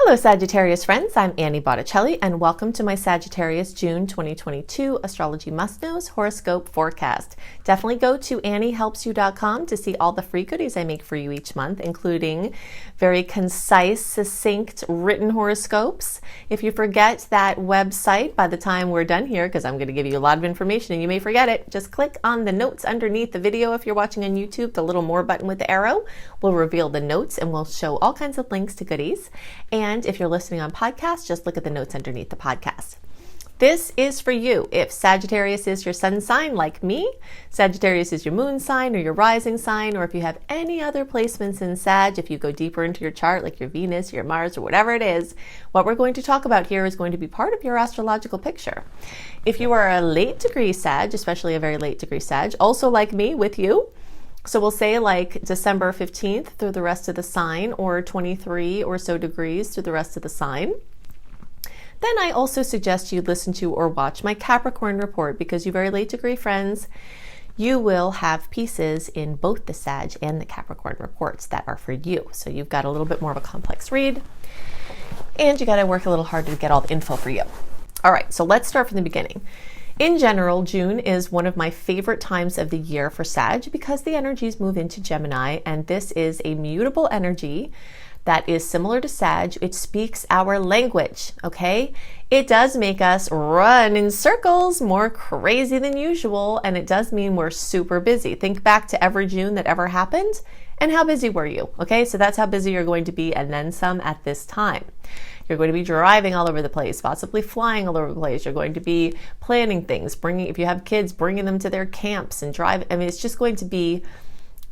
Hello Sagittarius friends, I'm Annie Botticelli and welcome to my Sagittarius June 2022 Astrology Must Knows Horoscope Forecast. Definitely go to anniehelpsyou.com to see all the free goodies I make for you each month, including very concise, succinct, written horoscopes. If you forget that website by the time we're done here, because I'm going to give you a lot of information and you may forget it, just click on the notes underneath the video. If you're watching on YouTube, the little more button with the arrow will reveal the notes and will show all kinds of links to goodies. And if you're listening on podcast, just look at the notes underneath the podcast. This is for you. If Sagittarius is your sun sign like me, Sagittarius is your moon sign or your rising sign, or if you have any other placements in Sag, if you go deeper into your chart, like your Venus, your Mars, or whatever it is, what we're going to talk about here is going to be part of your astrological picture. If you are a late degree Sag, especially a very late degree Sag, also like me with you, so we'll say like December 15th through the rest of the sign, or 23 or so degrees through the rest of the sign. Then I also suggest you listen to or watch my Capricorn report, because you very late degree friends, you will have pieces in both the Sag and the Capricorn reports that are for you. So you've got a little bit more of a complex read and you got to work a little harder to get all the info for you. All right, so let's start from the beginning. In general, June is one of my favorite times of the year for Sag because the energies move into Gemini, and this is a mutable energy that is similar to Sag. It speaks our language, okay? It does make us run in circles more crazy than usual, and it does mean we're super busy. Think back to every June that ever happened, and how busy were you, okay? So that's how busy you're going to be, and then some at this time. You're going to be driving all over the place, possibly flying all over the place. You're going to be planning things, if you have kids, bringing them to their camps and drive. I mean, it's just going to be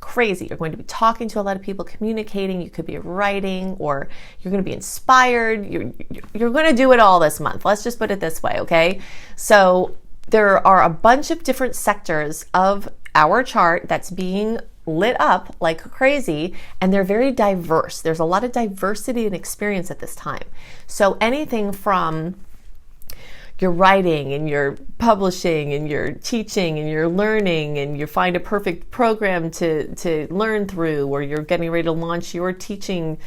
crazy. You're going to be talking to a lot of people, communicating. You could be writing, or you're going to be inspired. You're going to do it all this month. Let's just put it this way, okay? So there are a bunch of different sectors of our chart that's being lit up like crazy, and they're very diverse. There's a lot of diversity and experience at this time. So anything from your writing and your publishing and your teaching and your learning, and you find a perfect program to learn through, or you're getting ready to launch your teaching,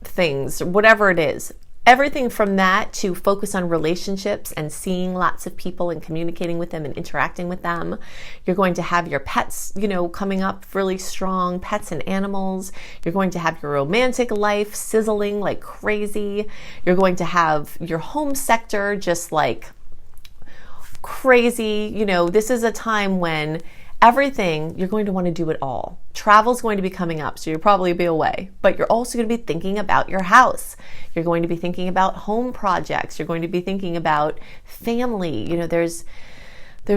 things, whatever it is. Everything from that to focus on relationships and seeing lots of people and communicating with them and interacting with them. You're going to have your pets, coming up really strong, pets and animals. You're going to have your romantic life sizzling like crazy. You're going to have your home sector just like crazy. This is a time when everything, you're going to want to do it all. Travel's going to be coming up, so you'll probably be away, but you're also going to be thinking about your house. You're going to be thinking about home projects. You're going to be thinking about family. There's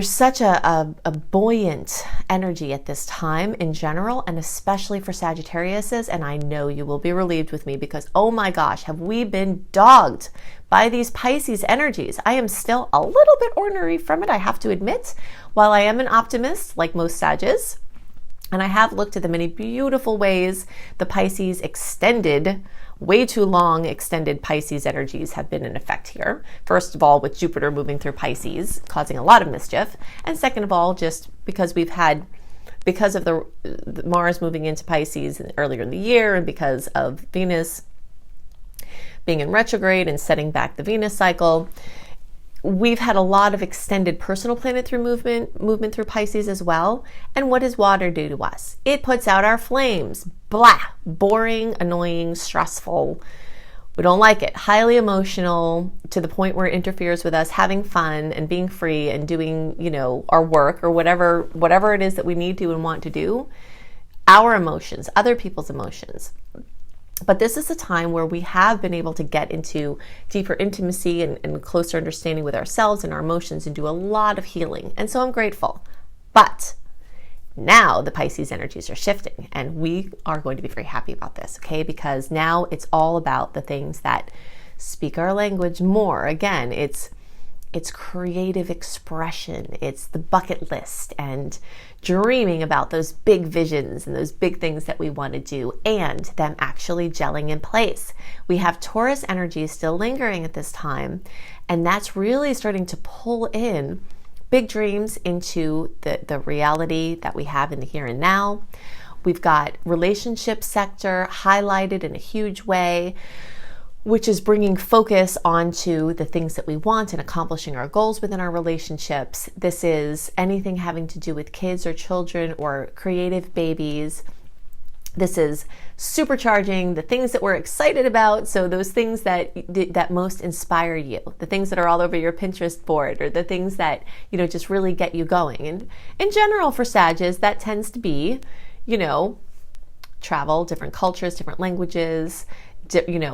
such a buoyant energy at this time in general, and especially for Sagittariuses, and I know you will be relieved with me because, oh my gosh, have we been dogged by these Pisces energies. I am still a little bit ornery from it, I have to admit. While I am an optimist, like most Sages, and I have looked at the many beautiful ways the Pisces extended, way too long extended Pisces energies have been in effect here. First of all, with Jupiter moving through Pisces, causing a lot of mischief. And second of all, just because because of the Mars moving into Pisces earlier in the year, and because of Venus being in retrograde and setting back the Venus cycle, we've had a lot of extended personal planet through movement through Pisces as well. And what does water do to us? It puts out our flames. Blah, boring, annoying, stressful. We don't like it. Highly emotional to the point where it interferes with us having fun and being free and doing, our work or whatever it is that we need to and want to do. Our emotions, other people's emotions. But this is a time where we have been able to get into deeper intimacy and closer understanding with ourselves and our emotions and do a lot of healing. And so I'm grateful. But now the Pisces energies are shifting, and we are going to be very happy about this, okay? Because now it's all about the things that speak our language more. Again, it's creative expression. It's the bucket list and dreaming about those big visions and those big things that we want to do, and them actually gelling in place. We have Taurus energy still lingering at this time, and that's really starting to pull in big dreams into the reality that we have in the here and now. We've got relationship sector highlighted in a huge way. which is bringing focus onto the things that we want and accomplishing our goals within our relationships. This is anything having to do with kids or children or creative babies. This is supercharging the things that we're excited about. So those things that most inspire you, the things that are all over your Pinterest board, or the things that, just really get you going. And in general for Sages, that tends to be, travel, different cultures, different languages,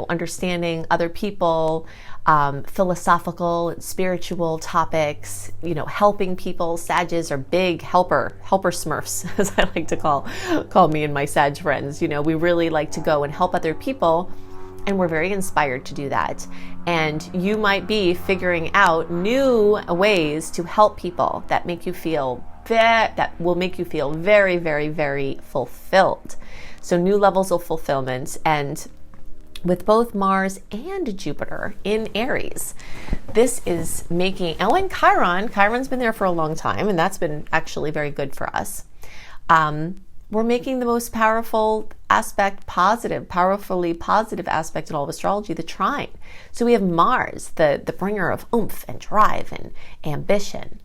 understanding other people, philosophical and spiritual topics, helping people. Sages are big helper smurfs, as I like to call me and my Sag friends. We really like to go and help other people, and we're very inspired to do that. And you might be figuring out new ways to help people that will make you feel very, very, very fulfilled. So new levels of fulfillment. And with both Mars and Jupiter in Aries, this is making, and Chiron's been there for a long time, and that's been actually very good for us. We're making the most powerfully positive aspect in all of astrology, the trine. So we have Mars, the bringer of oomph and drive and ambition,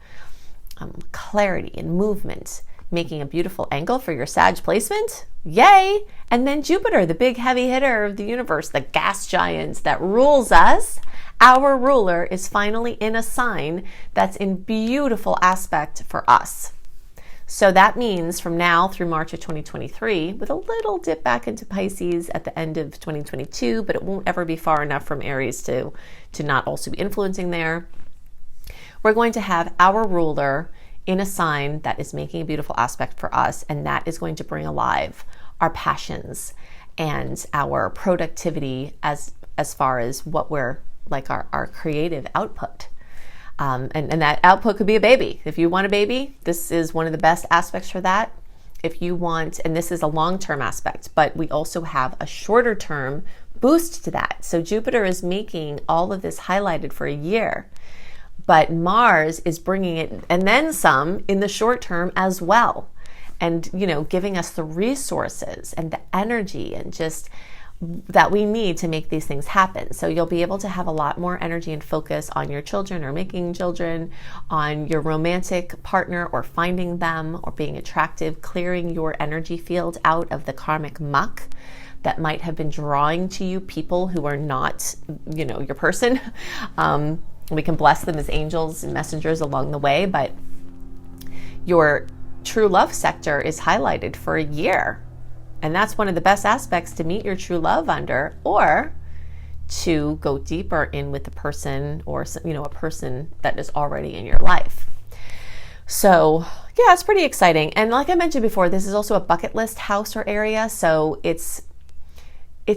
clarity and movement, making a beautiful angle for your Sag placement. Yay! And then Jupiter, the big heavy hitter of the universe, the gas giant that rules us. Our ruler is finally in a sign that's in beautiful aspect for us. So that means from now through March of 2023, with a little dip back into Pisces at the end of 2022, but it won't ever be far enough from Aries to not also be influencing there. We're going to have our ruler in a sign that is making a beautiful aspect for us, and that is going to bring alive our passions and our productivity as far as what we're like our creative output. And that output could be a baby. If you want a baby, this is one of the best aspects for that. If you want, and this is a long-term aspect, but we also have a shorter term boost to that. So Jupiter is making all of this highlighted for a year. But Mars is bringing it and then some in the short term as well. And, giving us the resources and the energy and just that we need to make these things happen. So you'll be able to have a lot more energy and focus on your children or making children, on your romantic partner or finding them or being attractive, clearing your energy field out of the karmic muck that might have been drawing to you people who are not, your person. We can bless them as angels and messengers along the way, but your true love sector is highlighted for a year. And that's one of the best aspects to meet your true love under, or to go deeper in with the person or, a person that is already in your life. So yeah, it's pretty exciting. And like I mentioned before, this is also a bucket list house or area. So it's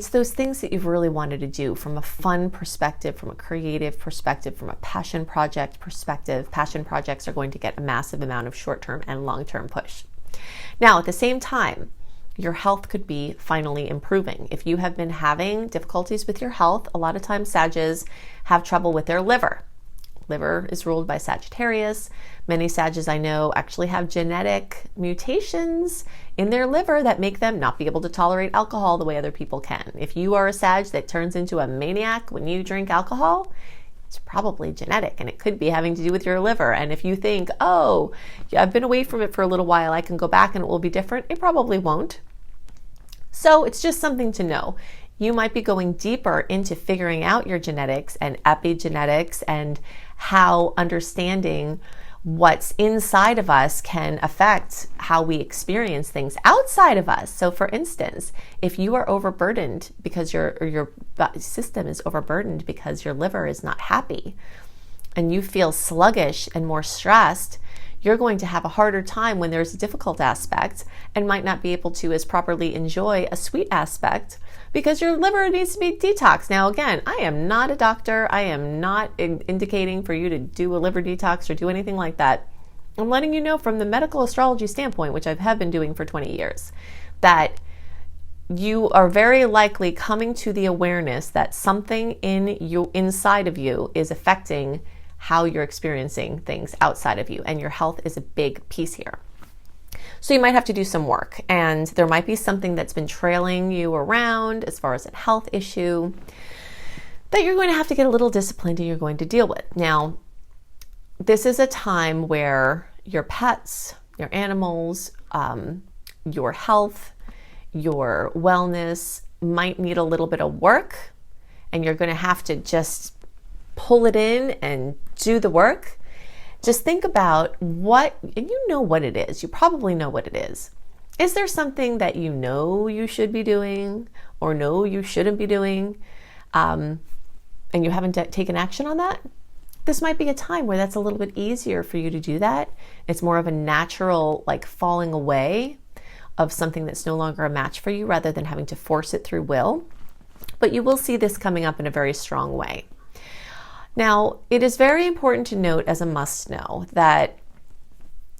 those things that you've really wanted to do from a fun perspective, from a creative perspective, from a passion project perspective. Passion projects are going to get a massive amount of short-term and long-term push. Now, at the same time, your health could be finally improving. If you have been having difficulties with your health, a lot of times Sages have trouble with their liver. Liver is ruled by Sagittarius. Many Sages I know actually have genetic mutations in their liver that make them not be able to tolerate alcohol the way other people can. If you are a Sag that turns into a maniac when you drink alcohol, it's probably genetic, and it could be having to do with your liver. And if you think, oh, yeah, I've been away from it for a little while, I can go back and it will be different, it probably won't. So it's just something to know. You might be going deeper into figuring out your genetics and epigenetics and how understanding what's inside of us can affect how we experience things outside of us. So for instance, if you are overburdened because your system is overburdened because your liver is not happy and you feel sluggish and more stressed, you're going to have a harder time when there's a difficult aspect and might not be able to as properly enjoy a sweet aspect because your liver needs to be detoxed. Now, again, I am not a doctor. I am not indicating for you to do a liver detox or do anything like that. I'm letting you know from the medical astrology standpoint, which I have been doing for 20 years, that you are very likely coming to the awareness that something inside of you is affecting how you're experiencing things outside of you, and your health is a big piece here. So you might have to do some work, and there might be something that's been trailing you around as far as a health issue. that you're going to have to get a little disciplined and you're going to deal with. Now, this is a time where your pets, your animals, your health, your wellness might need a little bit of work, and you're going to have to just pull it in and do the work. Just think about what, and you know what it is. You probably know what it is. Is there something that you know you should be doing or know you shouldn't be doing, and you haven't taken action on that? This might be a time where that's a little bit easier for you to do that. It's more of a natural, like, falling away of something that's no longer a match for you rather than having to force it through will. But you will see this coming up in a very strong way. Now, it is very important to note as a must know that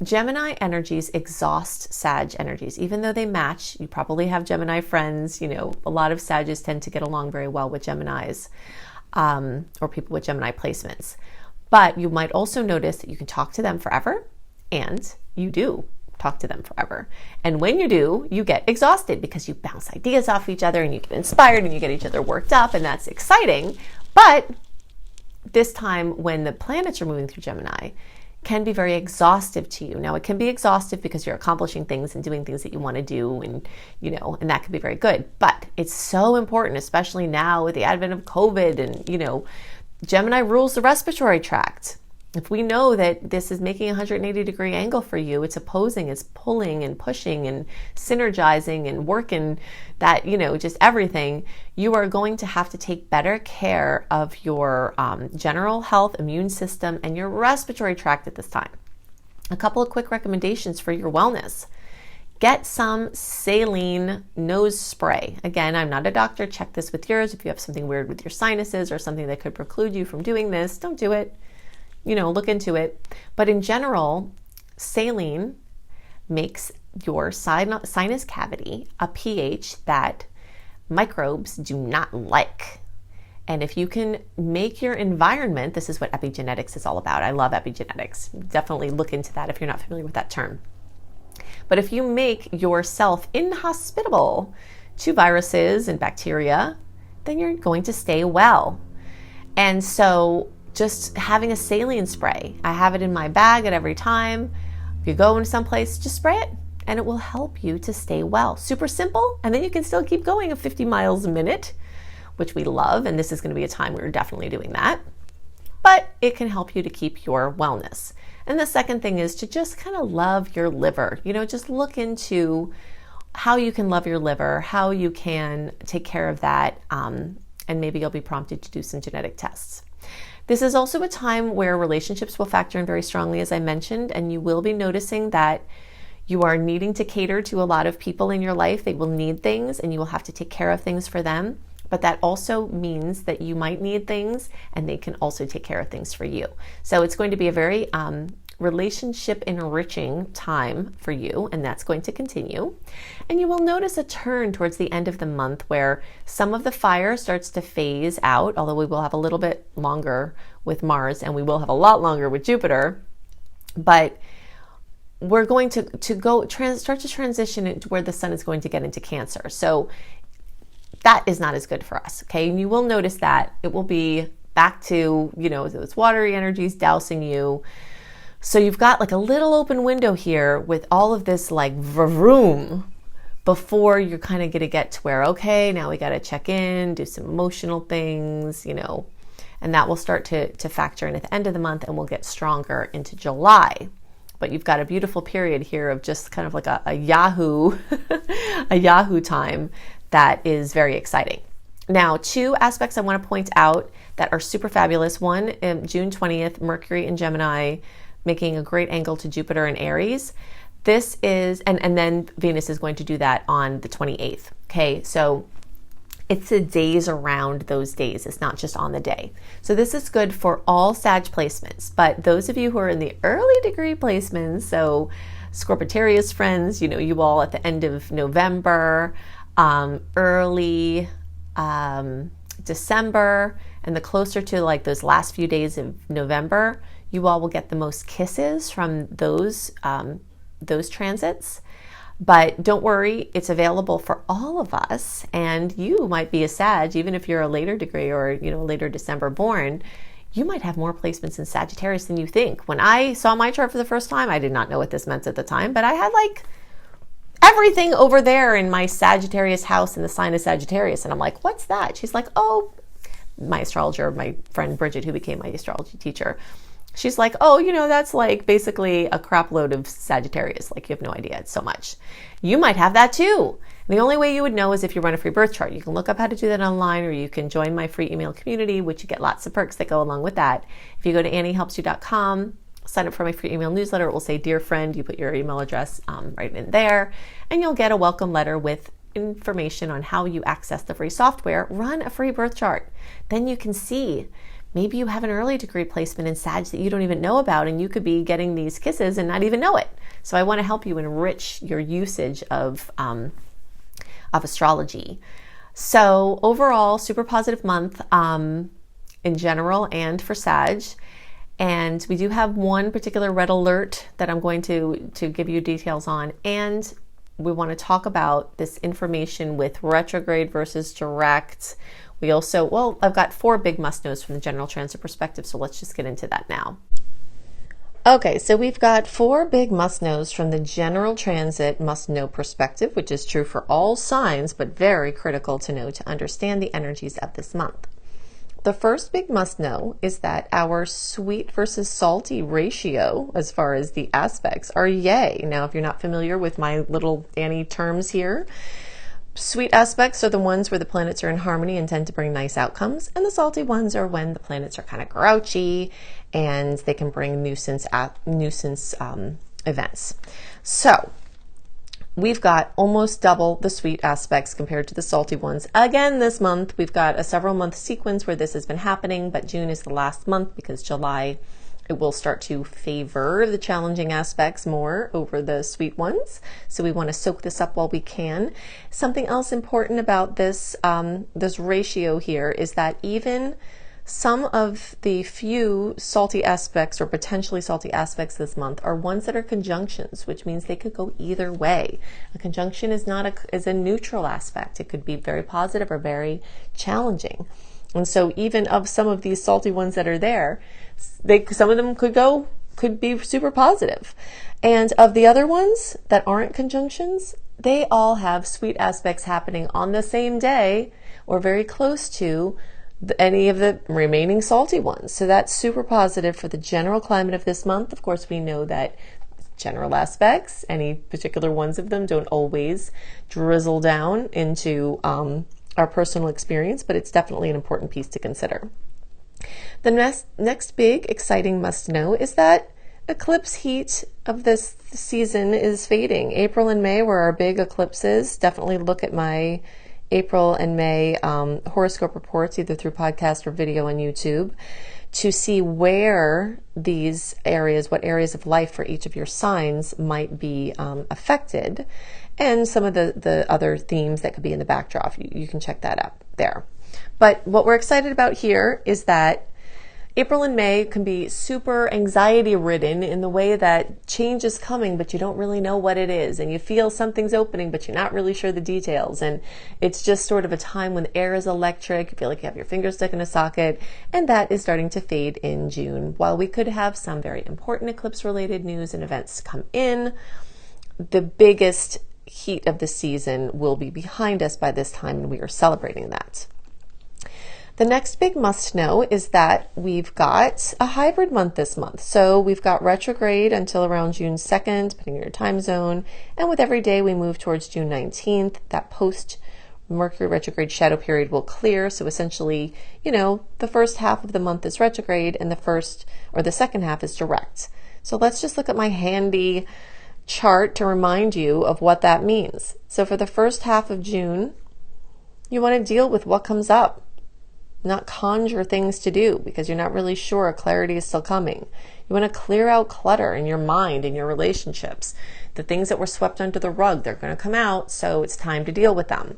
Gemini energies exhaust Sag energies. Even though they match, you probably have Gemini friends. You know, a lot of Sages tend to get along very well with Geminis, or people with Gemini placements. But you might also notice that you can talk to them forever, and you do talk to them forever. And when you do, you get exhausted because you bounce ideas off each other and you get inspired and you get each other worked up, and that's exciting. But this time when the planets are moving through Gemini can be very exhaustive to you. Now, it can be exhaustive because you're accomplishing things and doing things that you want to do, and and that can be very good. But it's so important, especially now with the advent of COVID, and Gemini rules the respiratory tract. If we know that this is making a 180-degree angle for you, it's opposing, it's pulling and pushing and synergizing and working that, just everything, you are going to have to take better care of your general health, immune system, and your respiratory tract at this time. A couple of quick recommendations for your wellness. Get some saline nose spray. Again, I'm not a doctor. Check this with yours. If you have something weird with your sinuses or something that could preclude you from doing this, don't do it. Look into it. But in general, saline makes your sinus cavity a pH that microbes do not like. And if you can make your environment, this is what epigenetics is all about. I love epigenetics. Definitely look into that if you're not familiar with that term. But if you make yourself inhospitable to viruses and bacteria, then you're going to stay well. And so just having a saline spray, I have it in my bag at every time. If you go into someplace, just spray it and it will help you to stay well. Super simple. And then you can still keep going at 50 miles a minute, which we love. And this is going to be a time where we're definitely doing that. But it can help you to keep your wellness. And the second thing is to just kind of love your liver. Just look into how you can love your liver, how you can take care of that, and maybe you'll be prompted to do some genetic tests. This is also a time where relationships will factor in very strongly, as I mentioned, and you will be noticing that you are needing to cater to a lot of people in your life. They will need things, and you will have to take care of things for them. But that also means that you might need things, and they can also take care of things for you. So it's going to be a very relationship enriching time for you, and that's going to continue. And you will notice a turn towards the end of the month where some of the fire starts to phase out, although we will have a little bit longer with Mars and we will have a lot longer with Jupiter. But we're going to start to transition into where the sun is going to get into Cancer. So that is not as good for us, okay? And you will notice that it will be back to, those watery energies dousing you. So you've got like a little open window here with all of this like vroom before you're kind of going to get to where, okay, now we got to check in, do some emotional things, and that will start to factor in at the end of the month, and we'll get stronger into July. But you've got a beautiful period here of just kind of like a Yahoo, a Yahoo time that is very exciting. Now, two aspects I want to point out that are super fabulous. One, June 20th, Mercury in Gemini, making a great angle to Jupiter in Aries. This is, and then Venus is going to do that on the 28th. Okay, so it's the days around those days. It's not just on the day. So this is good for all Sag placements, but those of you who are in the early degree placements, so Sagittarius friends, you all at the end of November, early December, and the closer to like those last few days of November, you all will get the most kisses from those transits. But don't worry, it's available for all of us. And you might be a Sag, even if you're a later degree or, later December born, you might have more placements in Sagittarius than you think. When I saw my chart for the first time, I did not know what this meant at the time, but I had like everything over there in my Sagittarius house in the sign of Sagittarius. And I'm like, what's that? She's like, oh, my astrologer, my friend Bridget, who became my astrology teacher. She's like, oh, that's like basically a crap load of Sagittarius. Like, you have no idea. It's so much. You might have that too. The only way you would know is if you run a free birth chart. You can look up how to do that online, or you can join my free email community, which you get lots of perks that go along with that. If you go to anniehelpsyou.com, sign up for my free email newsletter, it will say, dear friend, you put your email address right in there, and you'll get a welcome letter with information on how you access the free software. Run a free birth chart. Then you can see, maybe you have an early degree placement in Sag that you don't even know about, and you could be getting these kisses and not even know it. So I want to help you enrich your usage of astrology. So overall, super positive month in general and for Sag. And we do have one particular red alert that I'm going to give you details on. And we want to talk about this information with retrograde versus direct. We also, I've got 4 big must-knows from the general transit perspective, so let's just get into that now. Okay, so we've got 4 big must-knows from the general transit must-know perspective, which is true for all signs, but very critical to know to understand the energies of this month. The first big must-know is that our sweet versus salty ratio, as far as the aspects, are yay. Now, if you're not familiar with my little Annie terms here, sweet aspects are the ones where the planets are in harmony and tend to bring nice outcomes, and the salty ones are when the planets are kind of grouchy and they can bring nuisance events. So we've got almost double the sweet aspects compared to the salty ones. Again, this month, we've got a several month sequence where this has been happening, but June is the last month because July, it will start to favor the challenging aspects more over the sweet ones. So we want to soak this up while we can. Something else important about this, this ratio here is that even some of the few salty aspects or potentially salty aspects this month are ones that are conjunctions, which means they could go either way. A conjunction is a neutral aspect. It could be very positive or very challenging. And so even of some of these salty ones that are there, some of them could be super positive. And of the other ones that aren't conjunctions, they all have sweet aspects happening on the same day or very close to any of the remaining salty ones. So that's super positive for the general climate of this month. Of course, we know that general aspects, any particular ones of them, don't always drizzle down into our personal experience, but it's definitely an important piece to consider. The next big exciting must know is that eclipse heat of this season is fading. April and May were our big eclipses. Definitely look at my April and May horoscope reports, either through podcast or video on YouTube, to see where these areas, what areas of life for each of your signs might be affected, and some of the other themes that could be in the backdrop. You can check that out there. But what we're excited about here is that April and May can be super anxiety ridden in the way that change is coming, but you don't really know what it is. And you feel something's opening, but you're not really sure the details. And it's just sort of a time when the air is electric. You feel like you have your finger stuck in a socket. And that is starting to fade in June. While we could have some very important eclipse related news and events come in, the biggest heat of the season will be behind us by this time, and we are celebrating that. The next big must know is that we've got a hybrid month this month. So we've got retrograde until around June 2nd, depending on your time zone. And with every day we move towards June 19th, that post Mercury retrograde shadow period will clear. So essentially, the first half of the month is retrograde and the second half is direct. So let's just look at my handy chart to remind you of what that means. So for the first half of June, you want to deal with what comes up. Not conjure things to do because you're not really sure clarity is still coming. You want to clear out clutter in your mind and your relationships. The things that were swept under the rug, they're going to come out, so it's time to deal with them.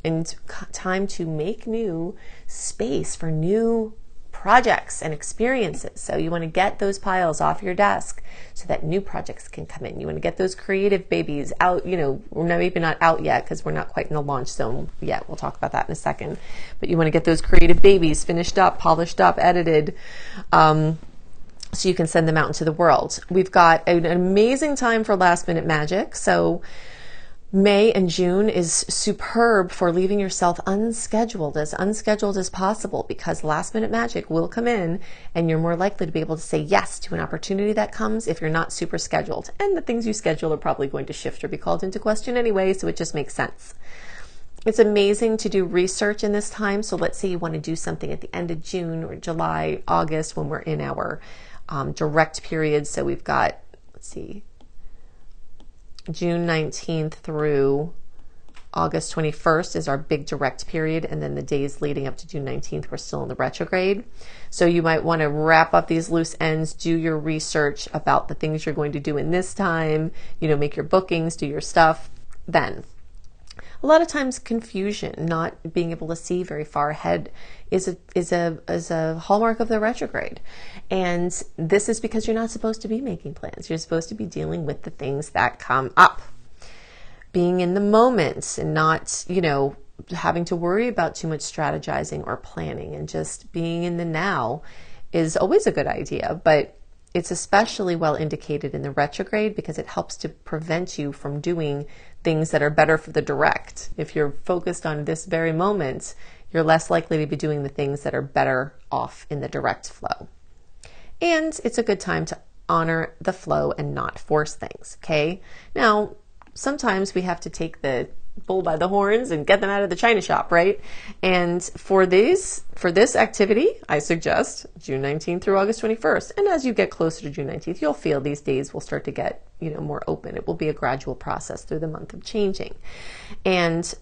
And time to make new space for new projects and experiences. So you want to get those piles off your desk so that new projects can come in. You want to get those creative babies out, we're maybe not out yet because we're not quite in the launch zone yet. We'll talk about that in a second. But you want to get those creative babies finished up, polished up, edited, so you can send them out into the world. We've got an amazing time for last minute magic. So May and June is superb for leaving yourself unscheduled as possible, because last minute magic will come in and you're more likely to be able to say yes to an opportunity that comes if you're not super scheduled. And the things you schedule are probably going to shift or be called into question anyway, so it just makes sense. It's amazing to do research in this time. So let's say you want to do something at the end of June or July, August, when we're in our direct period. So we've got, June 19th through August 21st is our big direct period. And then the days leading up to June 19th, we're still in the retrograde. So you might want to wrap up these loose ends, do your research about the things you're going to do in this time, make your bookings, do your stuff then. A lot of times confusion, not being able to see very far ahead is a hallmark of the retrograde. And this is because you're not supposed to be making plans. You're supposed to be dealing with the things that come up. Being in the moment and not, having to worry about too much strategizing or planning, and just being in the now is always a good idea. But it's especially well indicated in the retrograde because it helps to prevent you from doing things that are better for the direct. If you're focused on this very moment, you're less likely to be doing the things that are better off in the direct flow. And it's a good time to honor the flow and not force things, okay? Now, sometimes we have to take the bull by the horns and get them out of the china shop, right? And for this activity, I suggest June 19th through August 21st. And as you get closer to June 19th, you'll feel these days will start to get, more open. It will be a gradual process through the month of changing. And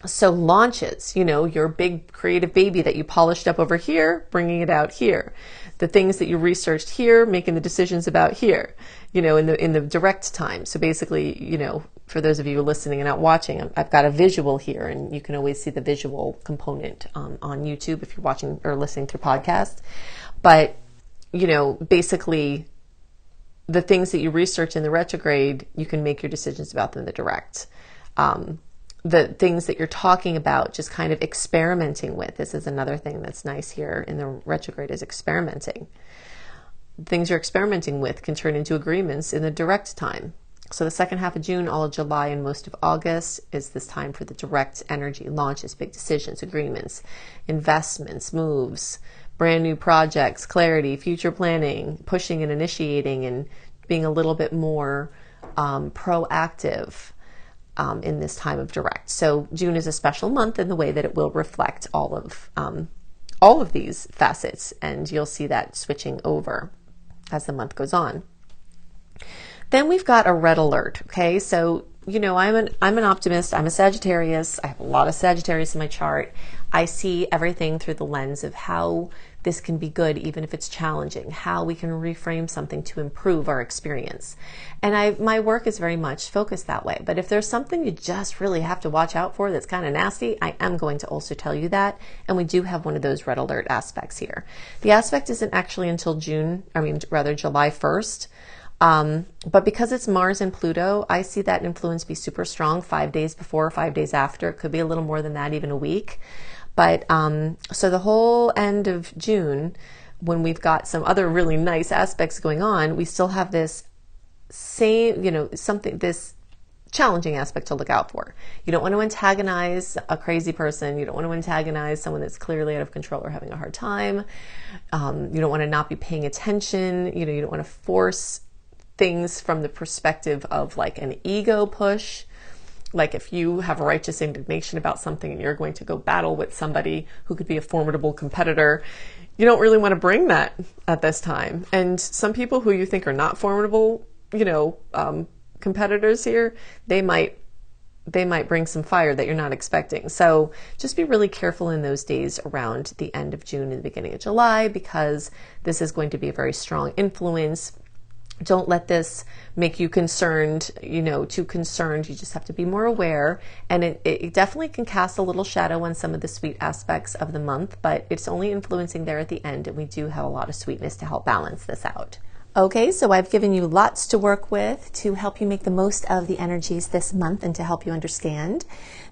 so launches, your big creative baby that you polished up over here, bringing it out here. The things that you researched here, making the decisions about here, in the direct time. So basically, for those of you listening and not watching, I've got a visual here, and you can always see the visual component on YouTube if you're watching or listening through podcast. But, basically the things that you research in the retrograde, you can make your decisions about them in the direct. The things that you're talking about, just kind of experimenting with. This is another thing that's nice here in the retrograde, is experimenting. Things you're experimenting with can turn into agreements in the direct time. So the second half of June, all of July, and most of August is this time for the direct energy, launches, big decisions, agreements, investments, moves, brand new projects, clarity, future planning, pushing and initiating, and being a little bit more proactive in this time of direct. So June is a special month in the way that it will reflect all of these facets, and you'll see that switching over as the month goes on. Then we've got a red alert. Okay, so I'm an optimist. I'm a Sagittarius. I have a lot of Sagittarius in my chart. I see everything through the lens of how this can be good, even if it's challenging, how we can reframe something to improve our experience. And my work is very much focused that way. But if there's something you just really have to watch out for that's kind of nasty, I am going to also tell you that. And we do have one of those red alert aspects here. The aspect isn't actually until July 1st. But because it's Mars and Pluto, I see that influence be super strong 5 days before, 5 days after. It could be a little more than that, even a week. But so the whole end of June, when we've got some other really nice aspects going on, we still have this same, this challenging aspect to look out for. You don't want to antagonize a crazy person. You don't want to antagonize someone that's clearly out of control or having a hard time. You don't want to not be paying attention. You don't want to force things from the perspective of like an ego push. Like if you have a righteous indignation about something and you're going to go battle with somebody who could be a formidable competitor, you don't really want to bring that at this time. And some people who you think are not formidable, competitors here, they might bring some fire that you're not expecting. So just be really careful in those days around the end of June and the beginning of July, because this is going to be a very strong influence. Don't let this make you concerned, too concerned. You just have to be more aware. And it definitely can cast a little shadow on some of the sweet aspects of the month, but it's only influencing there at the end. And we do have a lot of sweetness to help balance this out. Okay, so I've given you lots to work with to help you make the most of the energies this month and to help you understand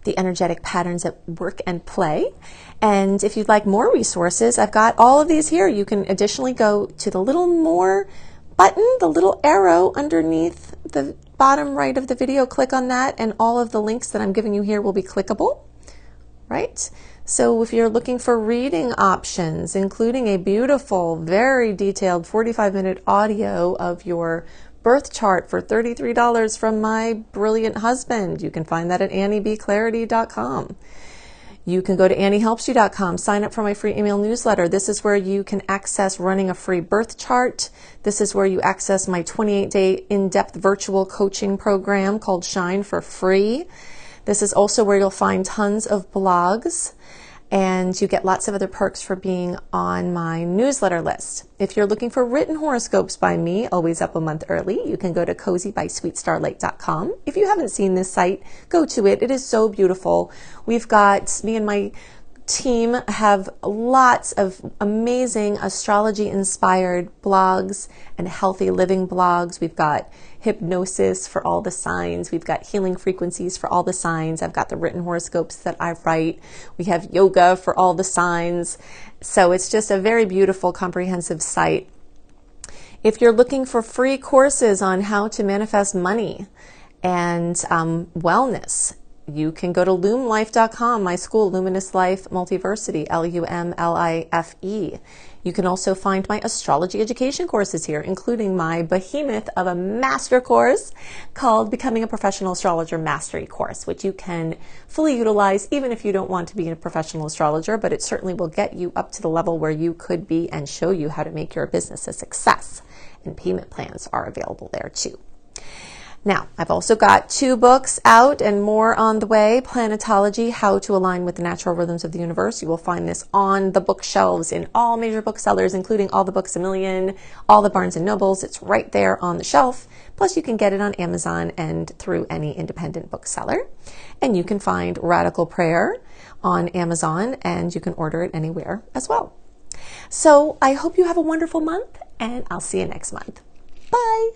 the energetic patterns at work and play. And if you'd like more resources, I've got all of these here. You can additionally go to the little more button, the little arrow underneath the bottom right of the video. Click on that, and all of the links that I'm giving you here will be clickable, right? So if you're looking for reading options, including a beautiful, very detailed 45-minute audio of your birth chart for $33 from my brilliant husband, you can find that at anniebclarity.com. You can go to anniehelpsyou.com, sign up for my free email newsletter. This is where you can access running a free birth chart. This is where you access my 28-day in-depth virtual coaching program called Shine for free. This is also where you'll find tons of blogs, and you get lots of other perks for being on my newsletter list. If you're looking for written horoscopes by me, always up a month early, you can go to cozybysweetstarlight.com. If you haven't seen this site, go to it. It is so beautiful. We've got, me and my team have lots of amazing astrology-inspired blogs and healthy living blogs. We've got hypnosis for all the signs. We've got healing frequencies for all the signs. I've got the written horoscopes that I write. We have yoga for all the signs. So it's just a very beautiful, comprehensive site. If you're looking for free courses on how to manifest money and wellness, you can go to lumlife.com, my school, Luminous Life Multiversity, LUMLIFE. You can also find my astrology education courses here, including my behemoth of a master course called Becoming a Professional Astrologer Mastery Course, which you can fully utilize even if you don't want to be a professional astrologer, but it certainly will get you up to the level where you could be and show you how to make your business a success. And payment plans are available there too. Now, I've also got 2 books out and more on the way. Planetology, How to Align with the Natural Rhythms of the Universe. You will find this on the bookshelves in all major booksellers, including all the Books A Million, all the Barnes & Nobles. It's right there on the shelf. Plus, you can get it on Amazon and through any independent bookseller. And you can find Radical Prayer on Amazon, and you can order it anywhere as well. So I hope you have a wonderful month, and I'll see you next month. Bye.